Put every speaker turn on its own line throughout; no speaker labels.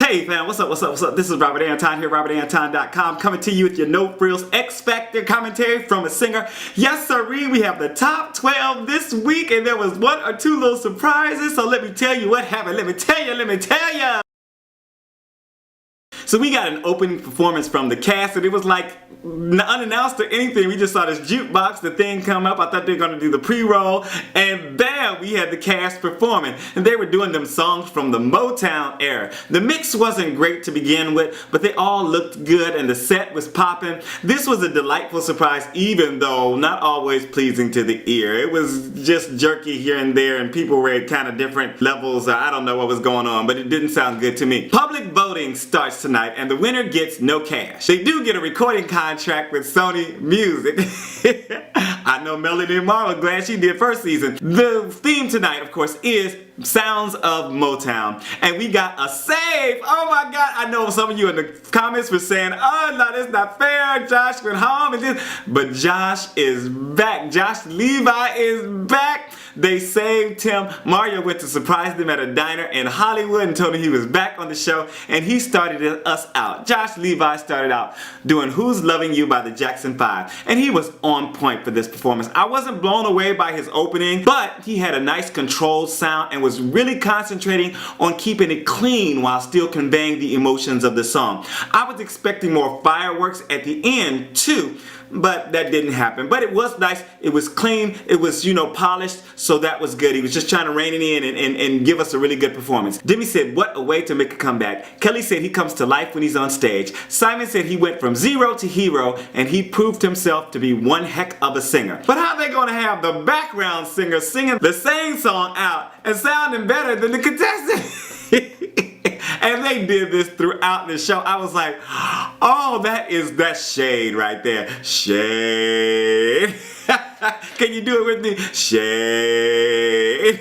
Hey fam, what's up, what's up, what's up? This is Robert Anton here, robertanton.com, coming to you with your no frills X Factor commentary from a singer. Yes sirree, we have the top 12 this week, and there was one or two little surprises, so let me tell you what happened. Let me tell you. So we got an opening performance from the cast, and it was like unannounced or anything. We just saw this jukebox, the thing come up. I thought they were going to do the pre-roll, and bam, we had the cast performing. And they were doing them songs from the MOtown era. The mix wasn't great to begin with, but they all looked good and the set was popping. This was a delightful surprise, even though not always pleasing to the ear. It was just jerky here and there, and people were at kind of different levels. I don't know what was going on, but it didn't sound good to me. Public voting starts tonight, and the winner gets no cash. They do get a recording contract with Sony Music. I know Melody and Marvin, glad she did first season. The theme tonight, of course, is Sounds of Motown. And we got a save. Oh my God. I know some of you in the comments were saying, oh no, that's not fair. Josh went home and this. But Josh is back. Josh Levi is back. They saved him. Mario went to surprise them at a diner in Hollywood and told him he was back on the show, and he started us out. Josh Levi started out doing Who's Loving You by the Jackson 5, and he was on point for this performance. I wasn't blown away by his opening, but he had a nice controlled sound and was really concentrating on keeping it clean while still conveying the emotions of the song. I was expecting more fireworks at the end too, but that didn't happen. But it was nice. It was clean. It was, polished, so that was good. He was just trying to rein it in and give us a really good performance. Demi said, what a way to make a comeback. Kelly said he comes to life when he's on stage. Simon said he went from zero to hero, and he proved himself to be one heck of a singer. But how are they going to have the background singer singing the same song out and sounding better than the contestant? And they did this throughout the show. I was like, oh, that's shade right there. Shade. Can you do it with me? Shade.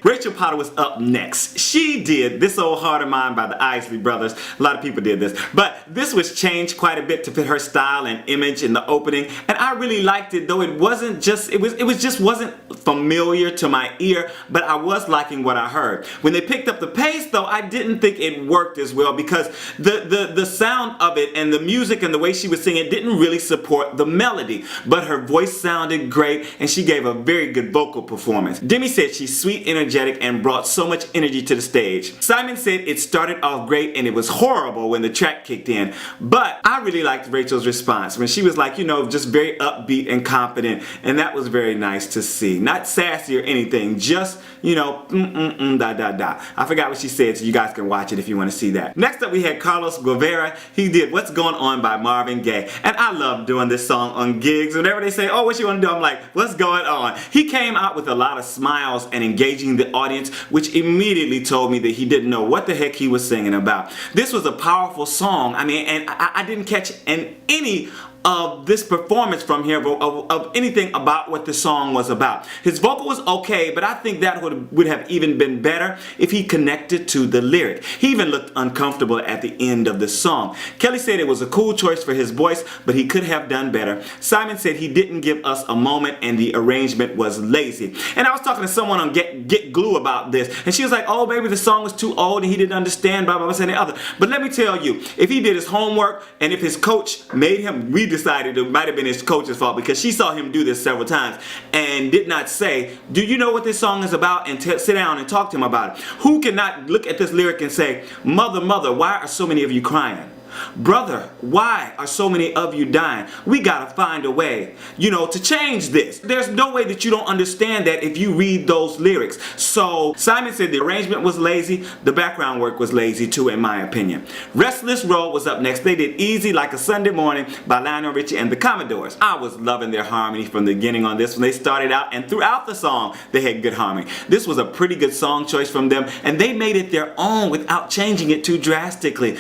Rachel Potter was up next. She did This Old Heart of Mine by the Isley brothers. A lot of people did this. But this was changed quite a bit to fit her style and image in the opening. And I really liked it, though it wasn't just, it wasn't familiar to my ear, but I was liking what I heard. When they picked up the pace, though, I didn't think it worked as well because the sound of it and the music and the way she was singing didn't really support the melody. But her voice sounded great, and she gave a very good vocal performance. Demi said she's sweet, energetic, and brought so much energy to the stage. Simon said it started off great and it was horrible when the track kicked in. But I really liked Rachel's response when she was like, just very upbeat and confident, and that was very nice to see. Not sassy or anything, just, I forgot what she said, so you guys can watch it if you want to see that. Next up we had Carlos Guevara. He did What's Going On by Marvin Gaye. And I love doing this song on gigs. Whenever they say, oh, what you want to do? I'm like, what's going on? He came out with a lot of smiles and engaging the audience, which immediately told me that he didn't know what the heck he was singing about. This was a powerful song. and I didn't catch any of this performance from here of anything about what the song was about. His vocal was okay, but I think that would have even been better if he connected to the lyric. He even looked uncomfortable at the end of the song. Kelly said it was a cool choice for his voice, but he could have done better. Simon said he didn't give us a moment and the arrangement was lazy. And I was talking to someone on Get Glue about this, and she was like, oh, maybe the song was too old and he didn't understand, blah, blah, blah, and the other. But let me tell you, if he did his homework and if his coach made him decided it might have been his coach's fault, because she saw him do this several times and did not say, do you know what this song is about, and sit down and talk to him about it. Who cannot look at this lyric and say, mother, mother, why are so many of you crying? Brother, why are so many of you dying? We gotta find a way, to change this. There's no way that you don't understand that if you read those lyrics. So Simon said the arrangement was lazy, the background work was lazy too, in my opinion. Restless Road was up next. They did Easy Like a Sunday Morning by Lionel, Richie, and the Commodores. I was loving their harmony from the beginning on this when they started out, and throughout the song they had good harmony. This was a pretty good song choice from them, and they made it their own without changing it too drastically.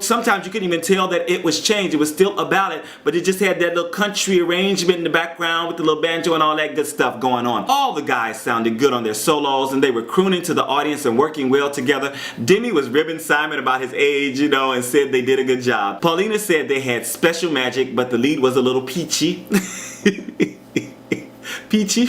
Sometimes you couldn't even tell that it was changed. It was still a ballad, but it just had that little country arrangement in the background with the little banjo and all that good stuff going on. All the guys sounded good on their solos, and they were crooning to the audience and working well together. Demi was ribbing Simon about his age, and said they did a good job. Paulina said they had special magic, but the lead was a little peachy. Peachy?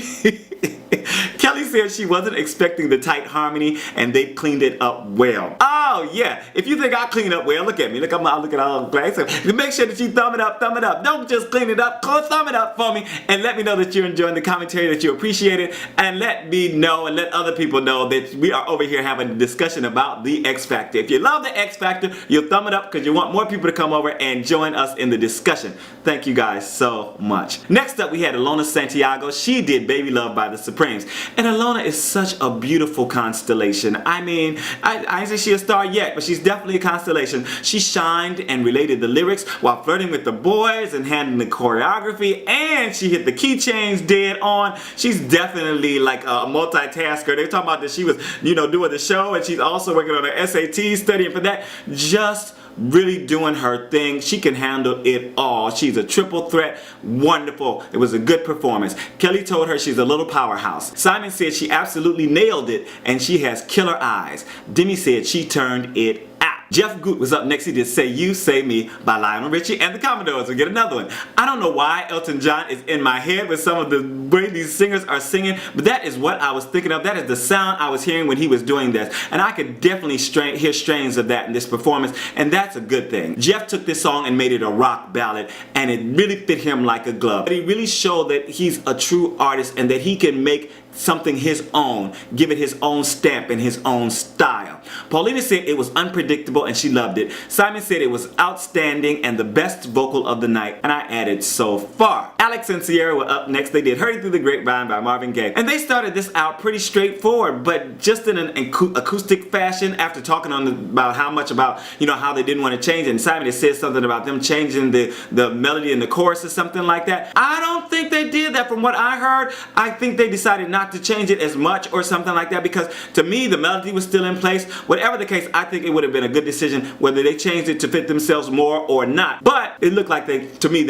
Kelly said she wasn't expecting the tight harmony, and they cleaned it up well. Oh, Oh yeah, if you think I clean up well, look at me. Look, I'm looking all glass. Make sure that you thumb it up, thumb it up. Don't just clean it up, thumb it up for me, and let me know that you're enjoying the commentary, that you appreciate it, and let me know and let other people know that we are over here having a discussion about the X Factor. If you love the X Factor, you'll thumb it up because you want more people to come over and join us in the discussion. Thank you guys so much. Next up, we had Ellona Santiago. She did Baby Love by the Supremes. And Ellona is such a beautiful constellation. I mean, I ain't say she's a star yet, but she's definitely a constellation. She shined and related the lyrics while flirting with the boys and handling the choreography, and she hit the keychains dead on. She's definitely like a multitasker. They're talking about that she was, doing the show, and she's also working on her SAT, studying for that. Just really doing her thing. She can handle it all. She's a triple threat. Wonderful. It was a good performance. Kelly told her she's a little powerhouse. Simon said she absolutely nailed it and she has killer eyes. Demi said she turned it out. Jeff Gutt was up next. He did Say You, Say Me by Lionel, Richie, and the Commodores. We'll get another one. I don't know why Elton John is in my head with some of the way these singers are singing, but that is what I was thinking of. That is the sound I was hearing when he was doing this. And I could definitely hear strains of that in this performance, and that's a good thing. Jeff took this song and made it a rock ballad, and it really fit him like a glove. But he really showed that he's a true artist and that he can make something his own, give it his own stamp and his own style. Paulina said it was unpredictable and she loved it. Simon said it was outstanding and the best vocal of the night, and I added so far. Alex and Sierra were up next. They did Hurry Through the Grapevine by Marvin Gaye, and they started this out pretty straightforward, but just in an acoustic fashion after talking about how they didn't want to change it. And Simon had said something about them changing the melody in the chorus or something like that. I don't think they did that from what I heard. I think they decided not to change it as much or something like that, because to me the melody was still in place. Whatever the case, I think it would have been a good decision whether they changed it to fit themselves more or not. But it looked like they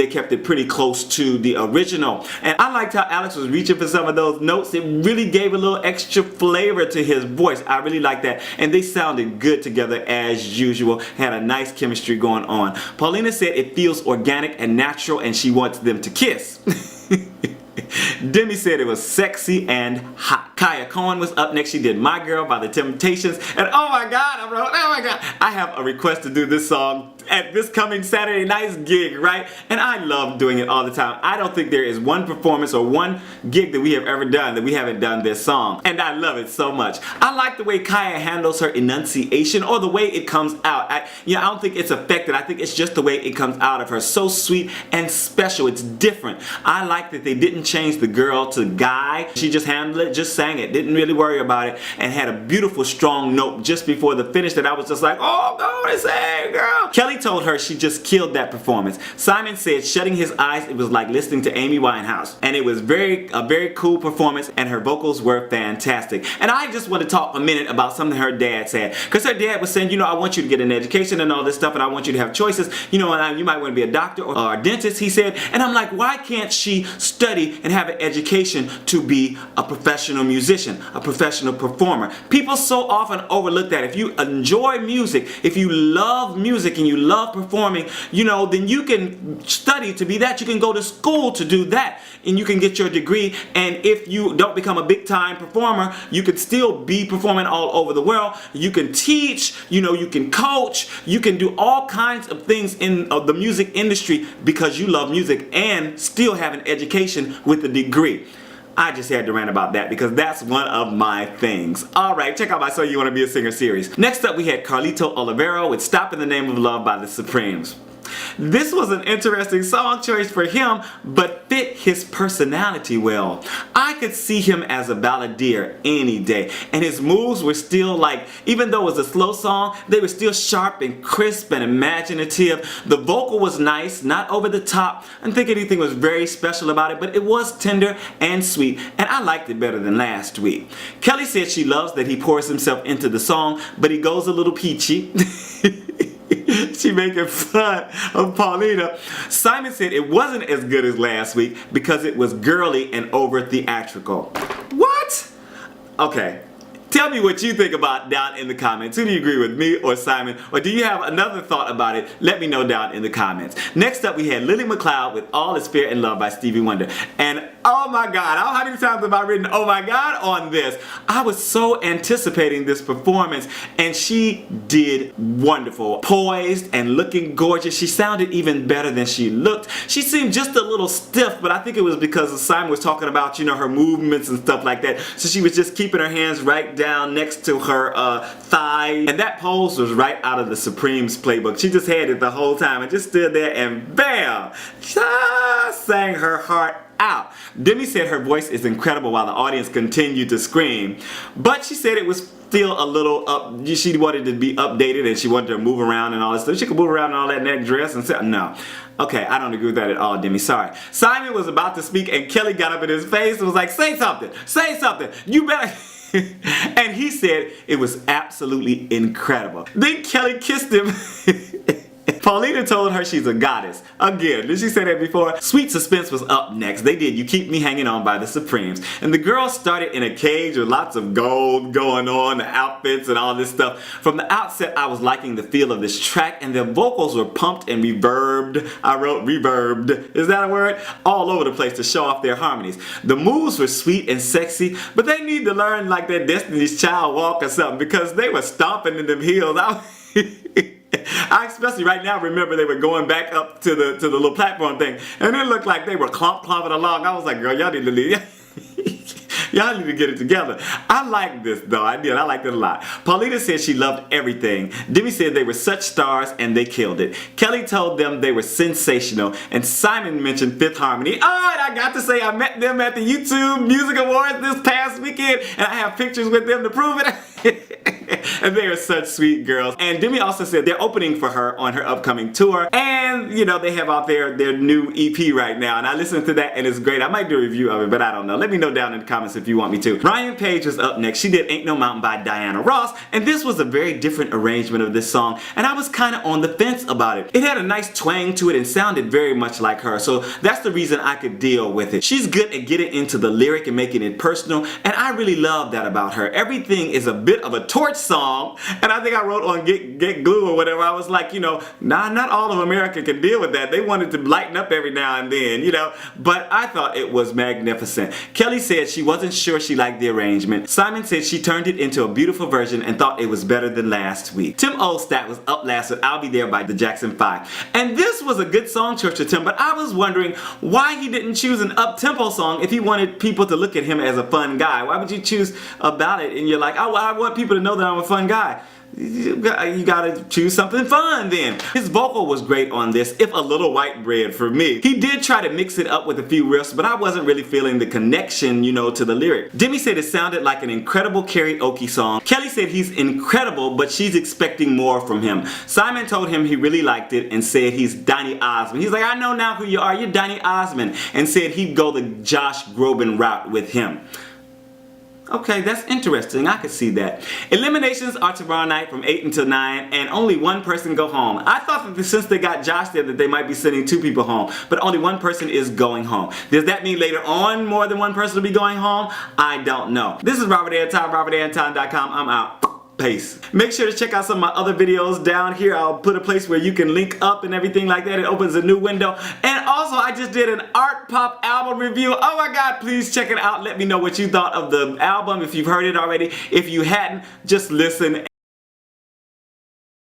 kept it pretty close to the original. And I liked how Alex was reaching for some of those notes. It really gave a little extra flavor to his voice. I really liked that. And they sounded good together as usual. Had a nice chemistry going on. Paulina said it feels organic and natural and she wants them to kiss. Demi said it was sexy and hot. Khaya Cohen was up next. She did My Girl by The Temptations. And oh my God, I have a request to do this song at this coming Saturday night's gig, right? And I love doing it all the time. I don't think there is one performance or one gig that we have ever done that we haven't done this song. And I love it so much. I like the way Khaya handles her enunciation, or the way it comes out. I don't think it's affected. I think it's just the way it comes out of her. So sweet and special. It's different. I like that they didn't change the girl to Guy. She just handled it, just sang it, didn't really worry about it, and had a beautiful strong note just before the finish that I was just like, oh, go to sing, girl. Kelly told her she just killed that performance. Simon said shutting his eyes, it was like listening to Amy Winehouse, and it was a very cool performance, and her vocals were fantastic. And I just want to talk a minute about something her dad said, because her dad was saying, I want you to get an education and all this stuff, and I want you to have choices, and you might want to be a doctor or a dentist, he said. And I'm like, why can't she study and have an education to be a professional musician, a professional performer? People so often overlook that. If you enjoy music, if you love music and you love performing, then you can study to be that. You can go to school to do that, and you can get your degree. And if you don't become a big time performer, you can still be performing all over the world. You can teach, you can coach, you can do all kinds of things in the music industry because you love music, and still have an education with a degree. I just had to rant about that because that's one of my things. Alright, check out my So You Want to Be a Singer series. Next up we had Carlito Olivero with Stop in the Name of Love by the Supremes. This was an interesting song choice for him, but fit his personality well. I could see him as a balladeer any day, and his moves were still even though it was a slow song, they were still sharp and crisp and imaginative. The vocal was nice, not over the top. I don't think anything was very special about it, but it was tender and sweet, and I liked it better than last week. Kelly said she loves that he pours himself into the song, but he goes a little peachy. She making fun of Paulina. Simon said it wasn't as good as last week because it was girly and over theatrical. What? Okay. Tell me what you think about down in the comments. Who do you agree with, me or Simon? Or do you have another thought about it? Let me know down in the comments. Next up we had Lillie McCloud with All Is Fair in Love by Stevie Wonder. And Oh my God, how many times have I written oh my God on this? I was so anticipating this performance, and she did wonderful. Poised and looking gorgeous. She sounded even better than she looked. She seemed just a little stiff, but I think it was because Simon was talking about, you know, her movements and stuff like that. So she was just keeping her hands right down next to her thigh. And that pose was right out of the Supremes playbook. She just had it the whole time and just stood there and bam! Sang her heart out. Demi said her voice is incredible while the audience continued to scream, but she said it was still a little up. She wanted to be updated and she wanted to move around and all that stuff. She could move around in all that neck dress and say, no. Okay, I don't agree with that at all, Demi. Sorry. Simon was about to speak and Kelly got up in his face and was like, say something. Say something. You better. And he said it was absolutely incredible. Then Kelly kissed him. Paulina told her she's a goddess. Again, did she say that before? Sweet Suspense was up next. They did You Keep Me Hanging On by the Supremes. And the girls started in a cage with lots of gold going on, the outfits and all this stuff. From the outset, I was liking the feel of this track, and their vocals were pumped and reverbed. I wrote reverbed. Is that a word? All over the place to show off their harmonies. The moves were sweet and sexy, but they need to learn like their Destiny's Child walk or something, because they were stomping in them heels. I especially right now remember they were going back up to the little platform thing, and it looked like they were clomping along. I was like, girl, y'all need to leave. Y'all need to get it together. I like this though. I did. I liked it a lot. Paulina said she loved everything. Demi said they were such stars and they killed it. Kelly told them they were sensational, and Simon mentioned Fifth Harmony. Alright, I got to say I met them at the YouTube Music Awards this past weekend, and I have pictures with them to prove it. And they are such sweet girls. And Demi also said they're opening for her on her upcoming tour, and you know, they have out their new EP right now, and I listened to that and it's great. I might do a review of it, but I don't know. Let me know down in the comments if you want me to. Rion Paige was up next. She did Ain't No Mountain by Diana Ross, and this was a very different arrangement of this song, and I was kind of on the fence about it. It had a nice twang to it and sounded very much like her, so that's the reason I could deal with it. She's good at getting into the lyric and making it personal, and I really love that about her. Everything is a bit of a torch song, and I think I wrote on Get Glue or whatever, I was like, you know, nah, not all of America can deal with that. They wanted to lighten up every now and then, you know, but I thought it was magnificent. Kelly said she wasn't sure she liked the arrangement. Simon said she turned it into a beautiful version and thought it was better than last week. Tim Olstad was up last with I'll Be There by the Jackson 5. And this was a good song choice for Tim, but I was wondering why he didn't choose an up-tempo song if he wanted people to look at him as a fun guy. Why would you choose a ballad and you're like, oh, well, I want people to know that I'm a fun guy? You gotta choose something fun then. His vocal was great on this, if a little white bread for me. He did try to mix it up with a few riffs, but I wasn't really feeling the connection, you know, to the lyric. Demi said it sounded like an incredible karaoke song. Kelly said he's incredible, but she's expecting more from him. Simon told him he really liked it and said he's Donny Osmond. He's like, I know now who you are, you're Donny Osmond, and said he'd go the Josh Groban route with him. Okay, that's interesting. I could see that. Eliminations are tomorrow night from 8 until 9, and only one person go home. I thought that since they got Josh there that they might be sending 2 people home, but only one person is going home. Does that mean later on more than one person will be going home? I don't know. This is Robert Anton, robertanton.com. I'm out. Peace. Make sure to check out some of my other videos down here. I'll put a place where you can link up and everything like that. It opens a new window. And also, I just did an art pop album review. Oh my God, please check it out. Let me know what you thought of the album if you've heard it already. If you hadn't, just listen.